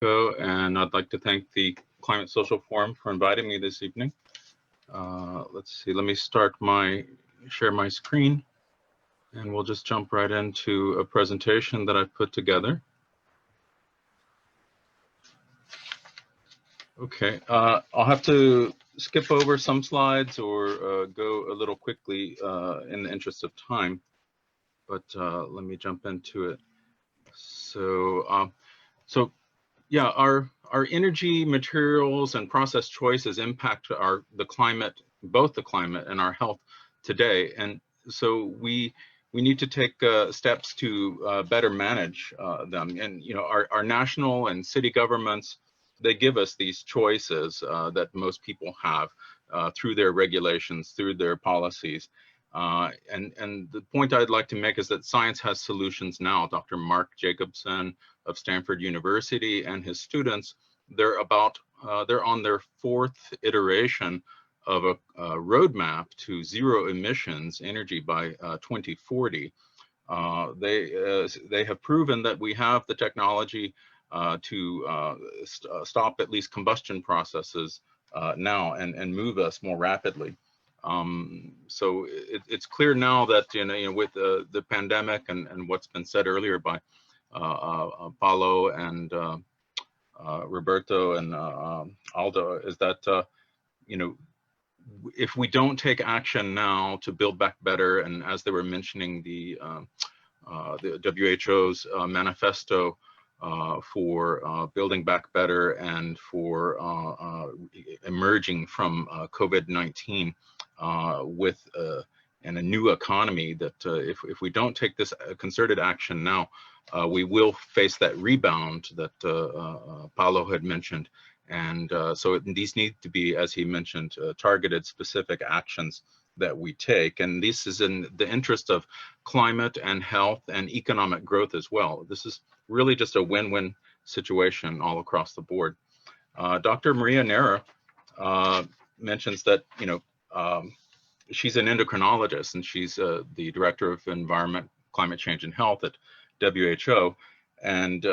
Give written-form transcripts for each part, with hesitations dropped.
And I'd like to thank the Climate Social Forum for inviting me this evening. Let's see, let me share my screen, and we'll just jump right into a presentation that I've put together. Okay, I'll have to skip over some slides or go a little quickly in the interest of time, but let me jump into it. So, yeah, our energy, materials, and process choices impact the climate, both the climate and our health today. And so we need to take steps to better manage them. And our national and city governments, they give us these choices that most people have through their regulations, through their policies. And the point I'd like to make is that science has solutions now. Dr. Mark Jacobson of Stanford University and his students, they're on their 4th iteration of a roadmap to zero emissions energy by 2040. They have proven that we have the technology to stop at least combustion processes now and move us more rapidly. So it's clear now that with the pandemic and what's been said earlier by Paulo and Roberto and Aldo, is that if we don't take action now to build back better, and as they were mentioning the WHO's manifesto for building back better and for emerging from COVID-19 with and a new economy, that if we don't take this concerted action now, we will face that rebound that Paulo had mentioned. And so these need to be, as he mentioned, targeted specific actions that we take. And this is in the interest of climate and health and economic growth as well. This is really just a win-win situation all across the board. Dr. Maria Nera mentions that, she's an endocrinologist, and she's the director of environment, climate change, and health at WHO. And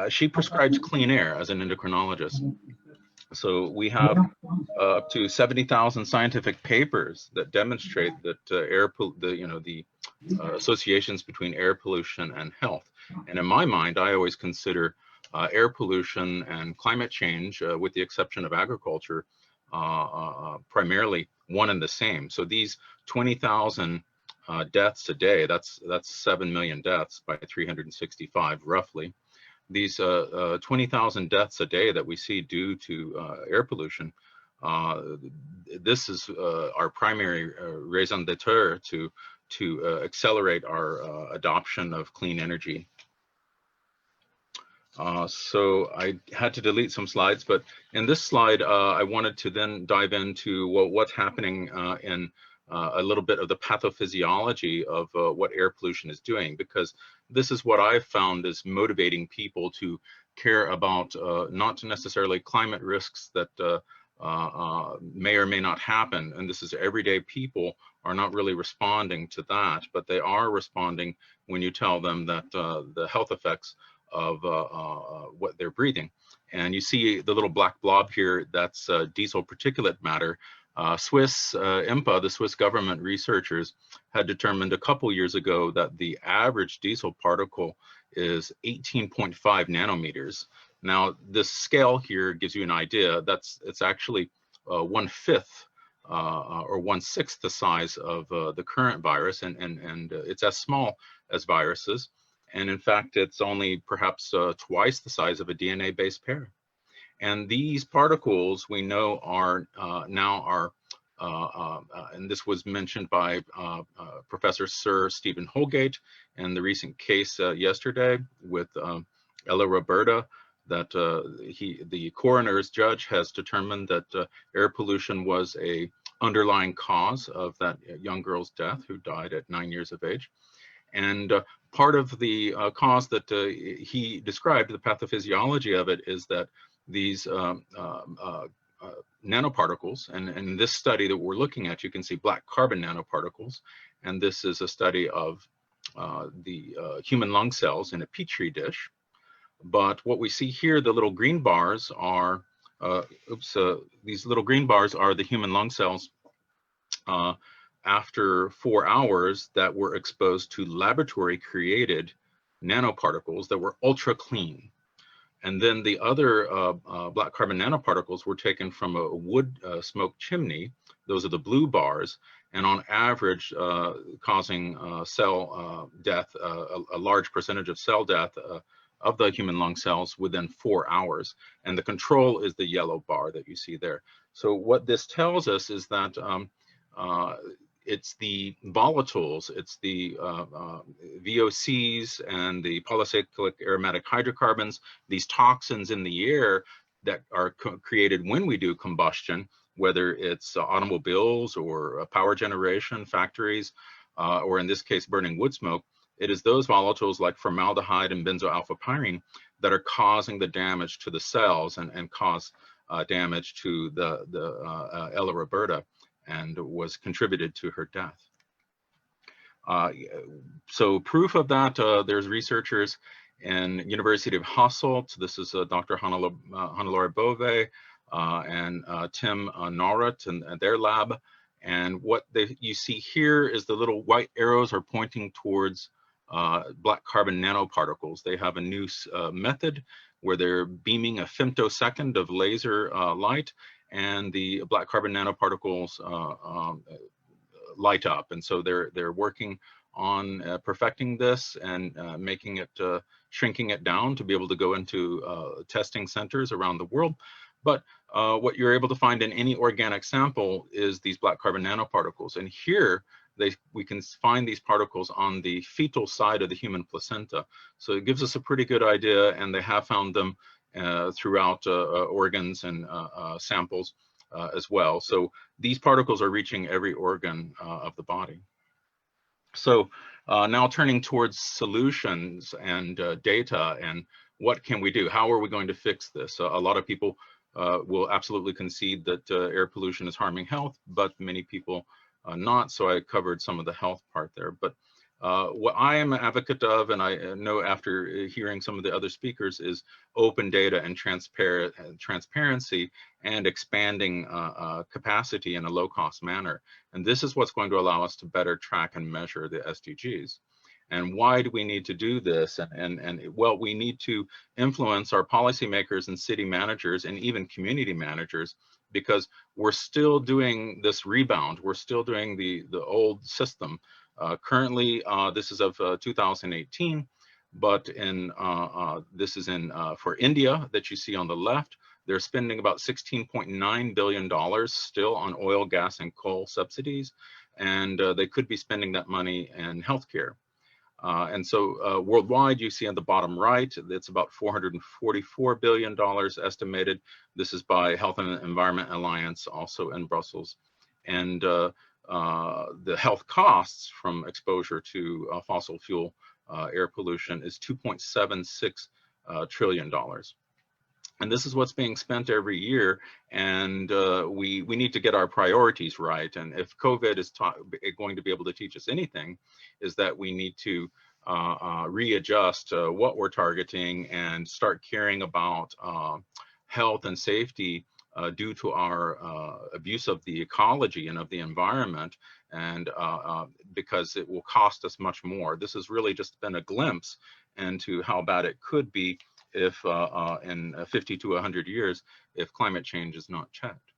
she prescribes clean air as an endocrinologist. So we have up to 70,000 scientific papers that demonstrate that the associations between air pollution and health. And in my mind, I always consider air pollution and climate change, with the exception of agriculture, primarily one and the same. So these 20,000 deaths a day, that's 7 million deaths by 365 roughly. These 20,000 deaths a day that we see due to air pollution, this is our primary raison d'etre to accelerate our adoption of clean energy. So I had to delete some slides, but in this slide, I wanted to then dive into what's happening in a little bit of the pathophysiology of what air pollution is doing, because this is what I've found is motivating people to care about not necessarily climate risks that may or may not happen. And this is everyday people are not really responding to that, but they are responding when you tell them that the health effects of what they're breathing. And you see the little black blob here, that's diesel particulate matter. Swiss IMPA, the Swiss government researchers, had determined a couple years ago that the average diesel particle is 18.5 nanometers. Now, this scale here gives you an idea. It's actually 1/5 or 1/6 the size of the current virus, and it's as small as viruses. And in fact, it's only perhaps twice the size of a DNA-based pair. And these particles we know are and this was mentioned by Professor Sir Stephen Holgate in the recent case yesterday with Ella Roberta, that the coroner's judge has determined that air pollution was a underlying cause of that young girl's death, who died at 9 years of age. And part of the cause that he described, the pathophysiology of it, is that these nanoparticles, and in this study that we're looking at, you can see black carbon nanoparticles, and this is a study of the human lung cells in a petri dish. But what we see here, the little green bars are, these little green bars are the human lung cells after 4 hours that were exposed to laboratory created nanoparticles that were ultra clean. And then the other black carbon nanoparticles were taken from a wood smoke chimney. Those are the blue bars, and on average causing cell death, a large percentage of cell death of the human lung cells within 4 hours. And the control is the yellow bar that you see there. So what this tells us is that it's the volatiles, it's the VOCs and the polycyclic aromatic hydrocarbons, these toxins in the air that are created when we do combustion, whether it's automobiles or power generation, factories, or in this case, burning wood smoke. It is those volatiles like formaldehyde and benzoalpha-pyrene that are causing the damage to the cells and cause damage to the Ella Roberta, and was contributed to her death. So proof of that, there's researchers in University of Hasselt. This is Dr. Hannelore Bove and Tim Naurat and their lab. And what you see here is the little white arrows are pointing towards black carbon nanoparticles. They have a new method where they're beaming a femtosecond of laser light, and the black carbon nanoparticles light up. And so they're working on perfecting this and making it, shrinking it down to be able to go into testing centers around the world. But what you're able to find in any organic sample is these black carbon nanoparticles. And here we can find these particles on the fetal side of the human placenta. So it gives us a pretty good idea, and they have found them throughout organs and samples as well. So these particles are reaching every organ of the body. So now turning towards solutions and data, and what can we do? How are we going to fix this? A lot of people will absolutely concede that air pollution is harming health, but many people not. So I covered some of the health part there. But what I am an advocate of, and I know after hearing some of the other speakers, is open data and transparency and expanding capacity in a low-cost manner. And this is what's going to allow us to better track and measure the SDGs. And why do we need to do this? Well, we need to influence our policymakers and city managers and even community managers, because we're still doing this rebound. We're still doing the old system. Currently, this is of 2018, but this is for India that you see on the left. They're spending about $16.9 billion still on oil, gas, and coal subsidies, and they could be spending that money in healthcare. And so worldwide, you see on the bottom right, it's about $444 billion estimated. This is by Health and Environment Alliance, also in Brussels. And the health costs from exposure to fossil fuel air pollution is $2.76 trillion. And this is what's being spent every year, and we need to get our priorities right. And if COVID is going to be able to teach us anything, is that we need to readjust what we're targeting and start caring about health and safety due to our abuse of the ecology and of the environment, and because it will cost us much more. This has really just been a glimpse into how bad it could be if in 50 to 100 years, if climate change is not checked.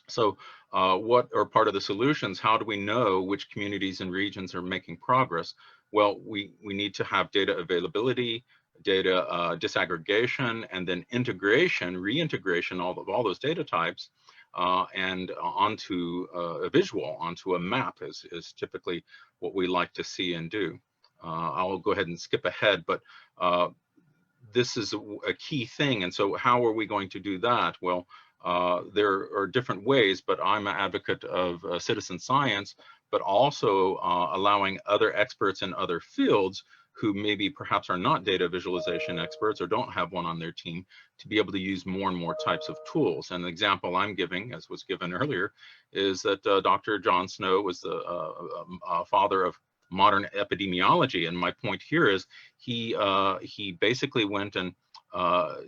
So what are part of the solutions? How do we know which communities and regions are making progress? Well, we need to have data availability, data disaggregation, and then integration, reintegration of all those data types and onto a visual, onto a map is typically what we like to see and do. I'll go ahead and skip ahead, but this is a key thing. And so how are we going to do that? Well, there are different ways, but I'm an advocate of citizen science, but also allowing other experts in other fields who maybe perhaps are not data visualization experts or don't have one on their team to be able to use more and more types of tools. And the example I'm giving, as was given earlier, is that Dr. John Snow was the father of modern epidemiology. And my point here is he basically went and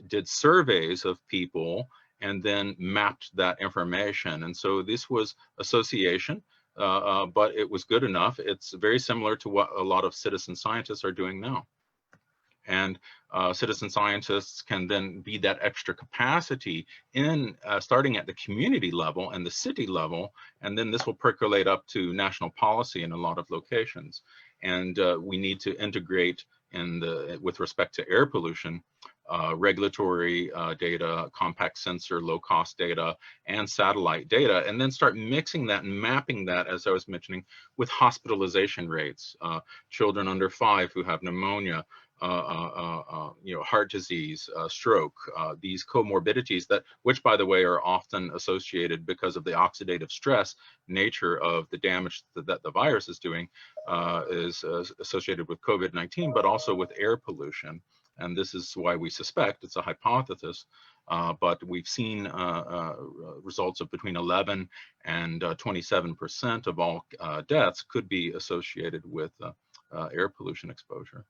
did surveys of people and then mapped that information. And so this was association, but it was good enough. It's very similar to what a lot of citizen scientists are doing now. And citizen scientists can then be that extra capacity in starting at the community level and the city level, and then this will percolate up to national policy in a lot of locations. And we need to integrate with respect to air pollution, regulatory data, compact sensor, low-cost data, and satellite data, and then start mixing that and mapping that, as I was mentioning, with hospitalization rates, children under 5 who have pneumonia, heart disease, stroke, these comorbidities which by the way are often associated because of the oxidative stress nature of the damage that the virus is doing, is associated with COVID-19, but also with air pollution. And this is why we suspect, it's a hypothesis, but we've seen results of between 11 and 27% of all deaths could be associated with air pollution exposure.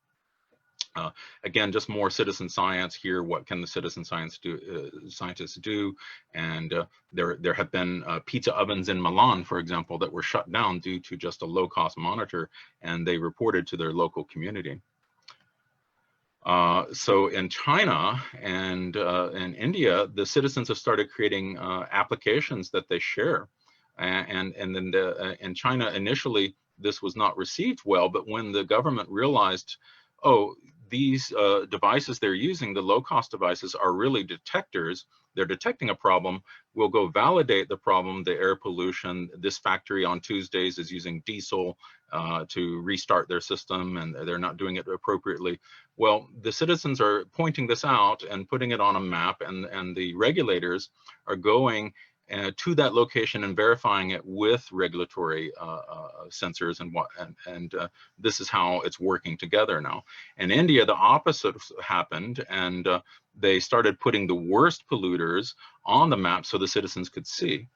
Again, just more citizen science here. What can the citizen scientists do? And there have been pizza ovens in Milan, for example, that were shut down due to just a low-cost monitor, and they reported to their local community. So in China and in India, the citizens have started creating applications that they share. And then in China, initially, this was not received well, but when the government realized, oh, these devices they're using, the low-cost devices, are really detectors. They're detecting a problem. We'll go validate the problem, the air pollution. This factory on Tuesdays is using diesel to restart their system, and they're not doing it appropriately. Well, the citizens are pointing this out and putting it on a map, and the regulators are going to that location and verifying it with regulatory sensors and this is how it's working together now. In India, the opposite happened, and they started putting the worst polluters on the map so the citizens could see.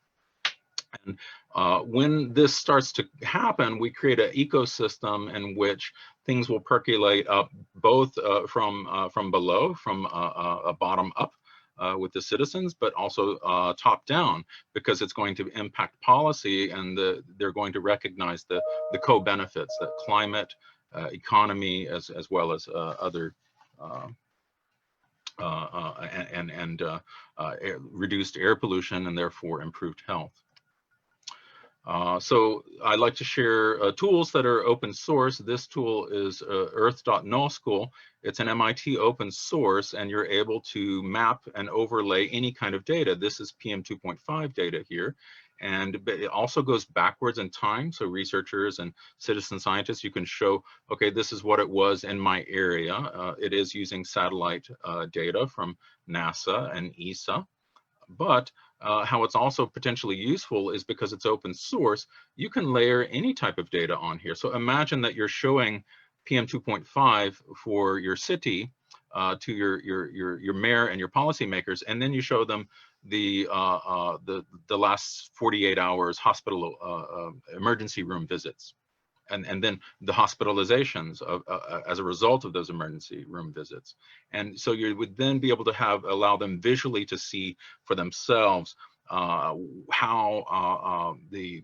And when this starts to happen, we create an ecosystem in which things will percolate up both from below, from a bottom up, with the citizens, but also top down, because it's going to impact policy, and they're going to recognize the co-benefits, that climate, economy, as well as other reduced air pollution and therefore improved health. So I'd like to share tools that are open source. This tool is earth.noschool. It's an MIT open source, and you're able to map and overlay any kind of data. This is PM2.5 data here, and it also goes backwards in time. So researchers and citizen scientists, you can show, okay, this is what it was in my area. It is using satellite data from NASA and ESA. But how it's also potentially useful is because it's open source, you can layer any type of data on here. So imagine that you're showing PM2.5 for your city to your mayor and your policymakers, and then you show them the last 48 hours hospital emergency room visits. And then the hospitalizations as a result of those emergency room visits. And so you would then be able to allow them visually to see for themselves how the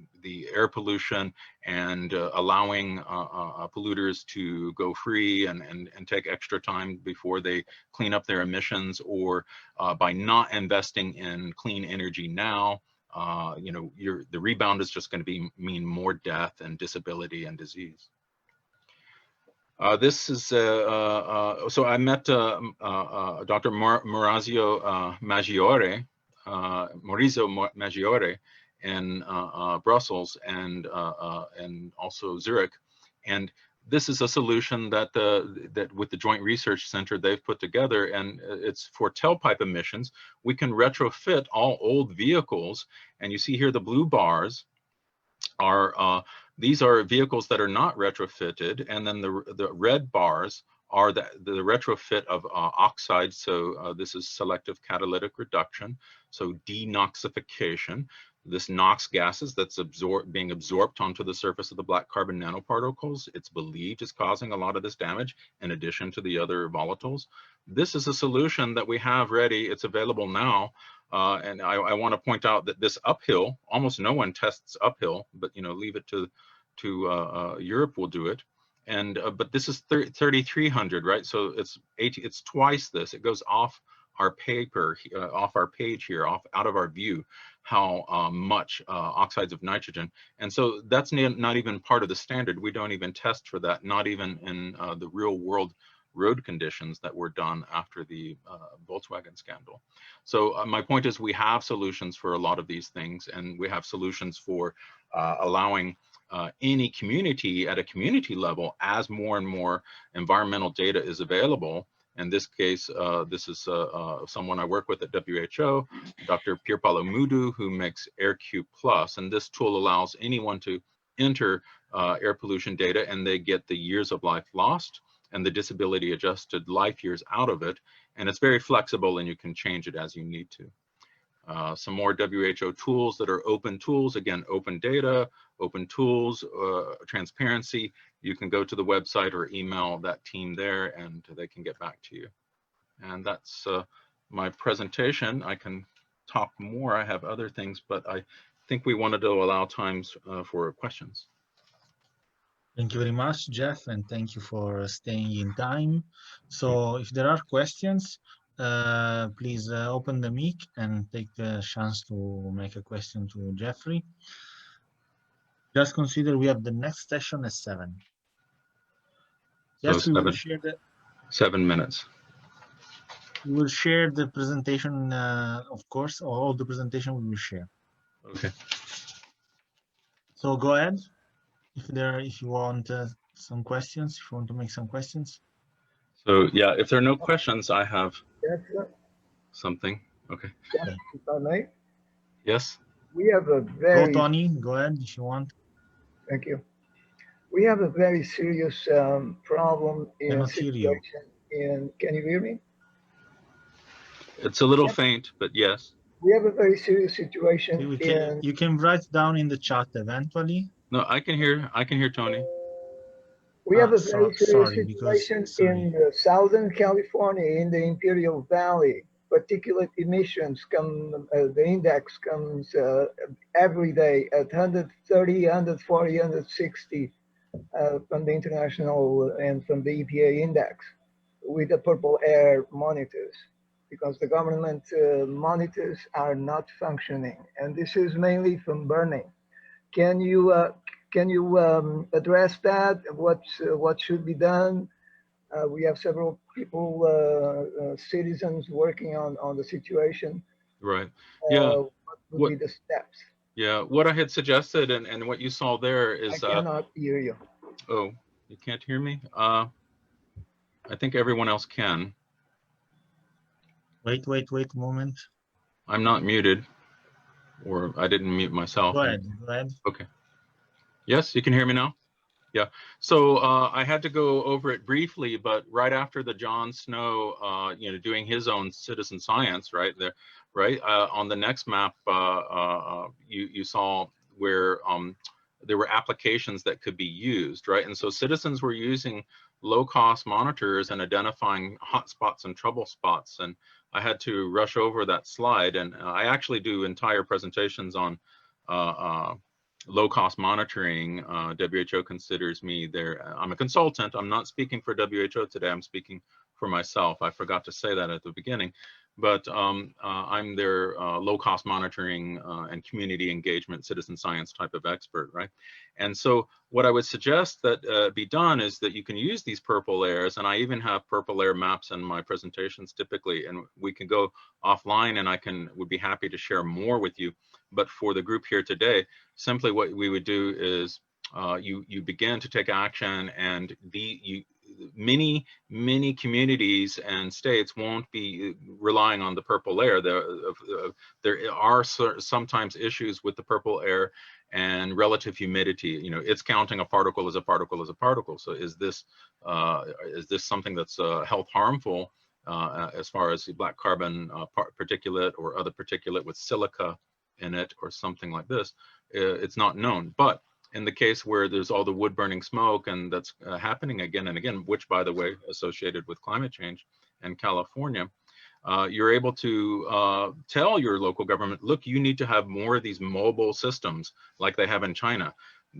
air pollution and allowing polluters to go free and take extra time before they clean up their emissions, or by not investing in clean energy now, the rebound is just going to mean more death and disability and disease. This is so I met Dr. Maurizio Maggiore in Brussels and also Zurich, and this is a solution that with the Joint Research Center they've put together, and it's for tailpipe emissions. We can retrofit all old vehicles, and you see here the blue bars are these are vehicles that are not retrofitted, and then the red bars are the retrofit of oxides. So this is selective catalytic reduction, so denoxification. this NOx gases that's being absorbed onto the surface of the black carbon nanoparticles. It's believed is causing a lot of this damage in addition to the other volatiles. This is a solution that we have ready. It's available now. And I want to point out that this uphill, almost no one tests uphill, but leave it to Europe will do it. And but this is 3,300, right? So it's twice this. It goes off our paper, off our page here, out of our view, how much oxides of nitrogen. And so that's not even part of the standard. We don't even test for that, not even in the real world road conditions that were done after the Volkswagen scandal. So my point is we have solutions for a lot of these things, and we have solutions for allowing any community at a community level, as more and more environmental data is available. In this case, this is someone I work with at WHO, Dr. Pierpaolo Mudu, who makes AirQ Plus, and this tool allows anyone to enter air pollution data, and they get the years of life lost and the disability adjusted life years out of it, and it's very flexible and you can change it as you need to. Some more WHO tools that are open tools, again, open data, open tools, transparency. You can go to the website or email that team there and they can get back to you. And that's my presentation. I can talk more. I have other things, but I think we wanted to allow times for questions. Thank you very much, Jeff, and thank you for staying in time. So if there are questions, please open the mic and take the chance to make a question to Jeffrey. Just consider we have the next session at 7. Yes, So we will share 7 minutes. We will share the presentation, of course, all the presentation we will share. Okay. So go ahead. If you want some questions, if you want to make some questions. So yeah, if there are no questions, I have something. Okay. Yes, if I may. Yes. We have a very. Go, Tony. Go ahead if you want. Thank you. We have a very serious problem in situation. Can you hear me? It's a little faint, but yes. We have a very serious situation. You can write down in the chat eventually. No, I can hear Tony. We have a very serious situation in Southern California, in the Imperial Valley. Particulate emissions the index comes every day at 130, 140, 160 from the international and from the EPA index with the purple air monitors, because the government monitors are not functioning, and this is mainly from burning. Can you address that? What should be done? We have several people, citizens, working on the situation. Right. Yeah. What would be the steps? Yeah. What I had suggested and what you saw there is. I cannot hear you. Oh, you can't hear me? I think everyone else can. Wait a moment. I'm not muted, or I didn't mute myself. Go ahead. Okay. Yes, you can hear me now? Yeah. So I had to go over it briefly, but right after the Jon Snow, doing his own citizen science, right there, right on the next map, you saw where there were applications that could be used, right? And so citizens were using low-cost monitors and identifying hotspots and trouble spots. And I had to rush over that slide. And I actually do entire presentations on low-cost monitoring. WHO considers me I'm a consultant. I'm not speaking for WHO today. I'm speaking for myself. I forgot to say that at the beginning. But I'm their low-cost monitoring and community engagement, citizen science type of expert, right? And so what I would suggest that be done is that you can use these purple layers, and I even have purple layer maps in my presentations typically, and we can go offline and would be happy to share more with you. But for the group here today, simply what we would do is you begin to take action, and many communities and states won't be relying on the purple layer. There are sometimes issues with the purple air and relative humidity. It's counting a particle as a particle as a particle. So is this something that's health harmful as far as black carbon particulate or other particulate with silica in it or something like this, it's not known. But in the case where there's all the wood burning smoke and that's happening again and again, which by the way, associated with climate change in California, you're able to tell your local government, look, you need to have more of these mobile systems like they have in China.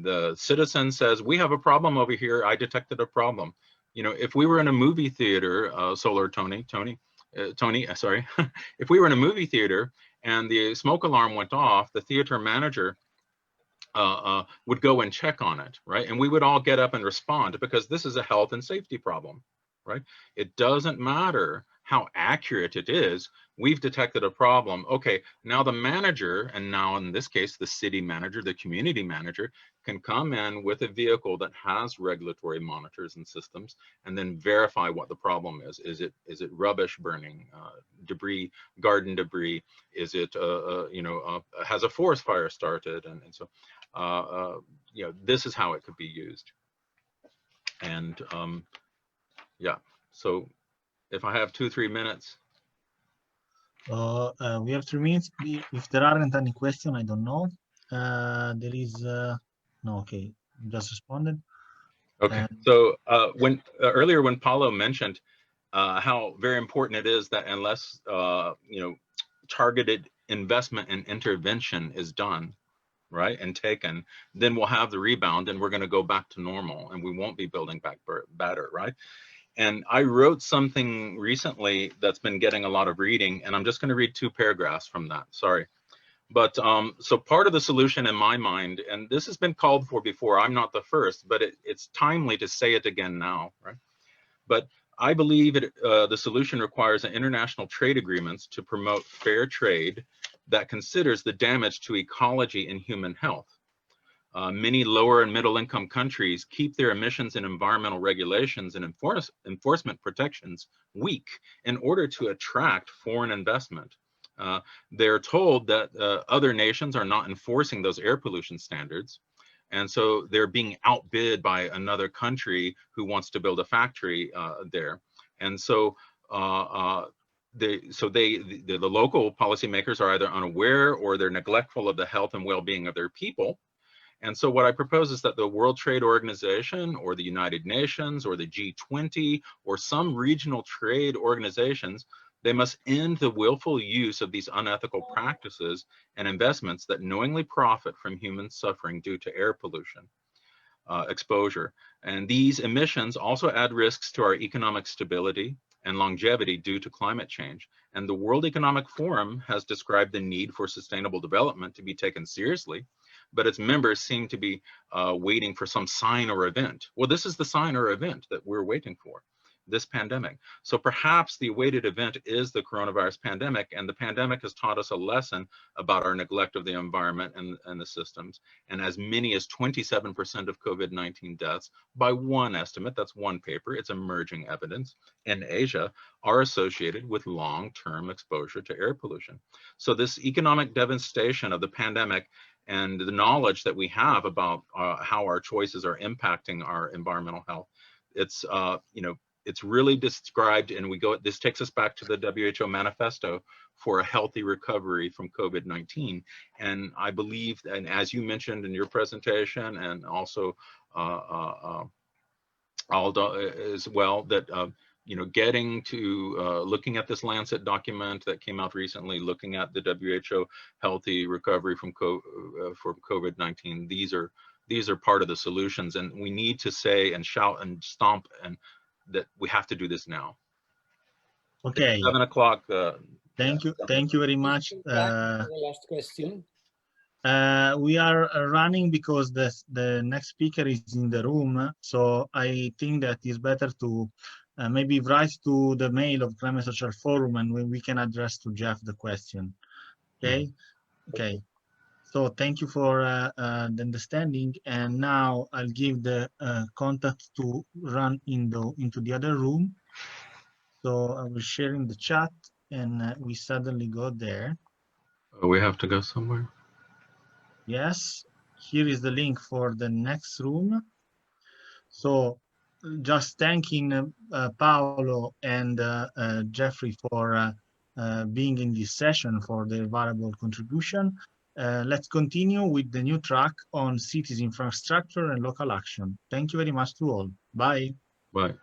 The citizen says, we have a problem over here. I detected a problem. You know, if we were in a movie theater, Tony, sorry, if we were in a movie theater and the smoke alarm went off, the theater manager would go and check on it, right? And we would all get up and respond because this is a health and safety problem, right? It doesn't matter how accurate it is. We've detected a problem. Okay, now the manager, and now in this case, the city manager, the community manager, can come in with a vehicle that has regulatory monitors and systems and then verify what the problem is. Is it rubbish burning, debris, garden debris? Is it, has a forest fire started? And so, you know, this is how it could be used. And yeah, so if I have 2-3 minutes. We have 3 minutes. If there aren't any questions, I don't know. There is no. Okay, just responded. Okay. So when earlier when Paulo mentioned how very important it is that unless targeted investment and intervention is done, right, and taken, then we'll have the rebound and we're going to go back to normal and we won't be building back better, right? And I wrote something recently that's been getting a lot of reading, and I'm just going to read 2 paragraphs from that. Sorry. But so part of the solution in my mind, and this has been called for before, I'm not the first, but it's timely to say it again now, right? But I believe the solution requires an international trade agreements to promote fair trade that considers the damage to ecology and human health. Many lower and middle income countries keep their emissions and environmental regulations and enforcement protections weak in order to attract foreign investment. They're told that other nations are not enforcing those air pollution standards. And so they're being outbid by another country who wants to build a factory there. And so the local policymakers are either unaware or they're neglectful of the health and well-being of their people. And so what I propose is that the World Trade Organization or the United Nations or the G20 or some regional trade organizations, they must end the willful use of these unethical practices and investments that knowingly profit from human suffering due to air pollution exposure. And these emissions also add risks to our economic stability and longevity due to climate change. And the World Economic Forum has described the need for sustainable development to be taken seriously, but its members seem to be waiting for some sign or event. Well, this is the sign or event that we're waiting for, this pandemic. So perhaps the awaited event is the coronavirus pandemic, and the pandemic has taught us a lesson about our neglect of the environment and the systems. And as many as 27% of COVID-19 deaths, by one estimate, that's one paper, it's emerging evidence, in Asia, are associated with long-term exposure to air pollution. So this economic devastation of the pandemic and the knowledge that we have about how our choices are impacting our environmental health, it's it's really described, and this takes us back to the WHO manifesto for a healthy recovery from COVID-19. And I believe, and as you mentioned in your presentation, and also Aldo as well, that getting to looking at this Lancet document that came out recently, looking at the WHO healthy recovery from COVID-19, these are part of the solutions, and we need to say and shout and stomp and that we have to do this now. Okay. It's 7 o'clock. Thank you very much. The last question. We are running because the next speaker is in the room, so I think that it's better to maybe write to the mail of Climate Social Forum, and we can address to Jeff the question. Okay. Okay. So thank you for the understanding, and now I'll give the contact to run into the other room. So I will share in the chat, and we suddenly go there. We have to go somewhere. Yes, here is the link for the next room. So just thanking Paolo and Jeffrey for being in this session, for their valuable contribution. let's continue with the new track on cities infrastructure and local action. Thank you very much to all. Bye. Bye.